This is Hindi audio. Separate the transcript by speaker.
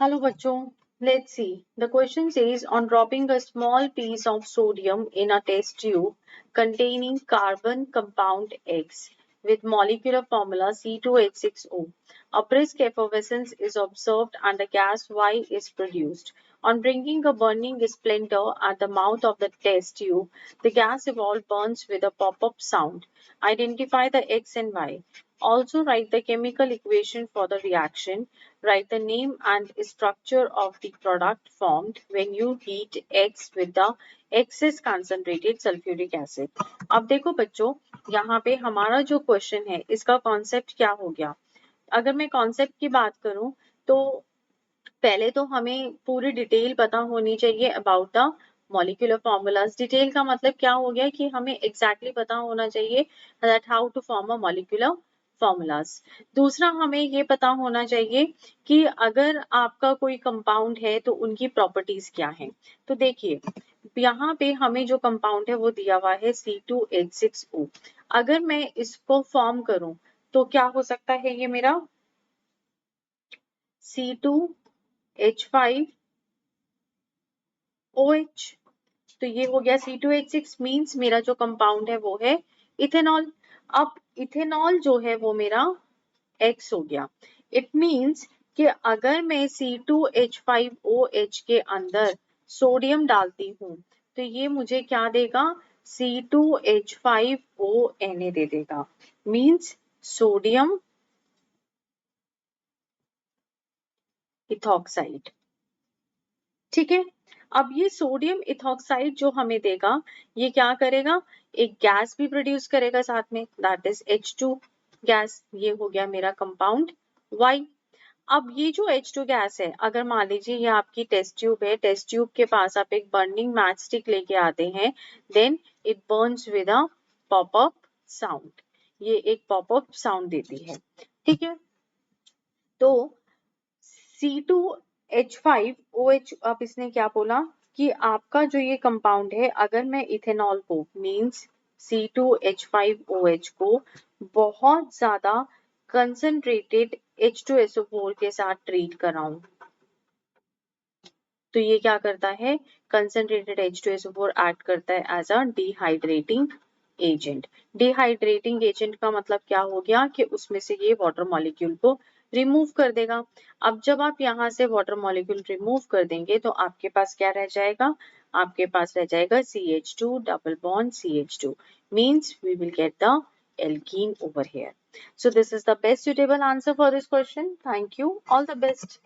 Speaker 1: Hello bachcho, let's see. The question says on dropping a small piece of sodium in a test tube containing carbon compound X with molecular formula C2H6O, a brisk effervescence is observed and a gas Y is produced. On bringing a burning splinter at the mouth of the test tube, the gas evolved burns with a pop-up sound. Identify the X and Y. Also write the chemical equation for the reaction. Write the name and structure of the product formed when you heat X with the excess concentrated sulfuric acid. अब देखो बच्चों, यहाँ पे हमारा जो क्वेश्चन है इसका कॉन्सेप्ट क्या हो गया। अगर मैं कॉन्सेप्ट की बात करूं तो पहले तो हमें पूरी डिटेल पता होनी चाहिए about the molecular formulas. Detail का मतलब क्या हो गया कि हमें एग्जैक्टली पता होना चाहिए that how to form a molecular formulas. दूसरा हमें ये पता होना चाहिए कि अगर आपका कोई कंपाउंड है तो उनकी प्रॉपर्टीज क्या हैं। तो देखिए यहाँ पे हमें जो कंपाउंड है वो दिया हुआ है C2H6O। अगर मैं इसको फॉर्म करूं तो क्या हो सकता है, ये मेरा C2H5OH, तो ये हो गया C2H6 मींस मेरा जो कंपाउंड है वो है इथेनॉल। अब इथेनॉल जो है वो मेरा X हो गया। इट मींस कि अगर मैं C2H5OH के अंदर सोडियम डालती हूँ तो ये मुझे क्या देगा, C2H5ONa दे देगा, मींस सोडियम इथॉक्साइड। ठीक है, अब ये सोडियम इथॉक्साइड जो हमें देगा ये क्या करेगा, एक गैस भी प्रोड्यूस करेगा साथ में, दैट इज H2 गैस। ये हो गया मेरा कंपाउंड Y। अब ये जो H2 गैस है, अगर मान लीजिए ये आपकी टेस्ट ट्यूब है, टेस्ट ट्यूब के पास आप एक बर्निंग मैच स्टिक लेके आते हैं, then it burns with a popup sound. ये एक पॉपअप साउंड देती है। ठीक है, तो C2H5OH, अब इसने क्या बोला कि आपका जो ये कंपाउंड है, अगर मैं इथेनॉल को मींस C2H5OH को बहुत ज्यादा कंसंट्रेटेड H2SO4 के साथ ट्रीट कराऊं तो ये क्या करता है, कंसंट्रेटेड H2SO4 एक्ट करता है as a dehydrating agent. Dehydrating agent का मतलब क्या हो गया कि उसमें से ये वाटर मॉलिक्यूल को रिमूव कर देगा। अब जब आप यहाँ से वाटर मॉलिक्यूल रिमूव कर देंगे तो आपके पास क्या रह जाएगा, आपके पास रह जाएगा CH2 double bond CH2, means we will get the alkene over here. So this is the best suitable answer for this question. Thank you. All the best.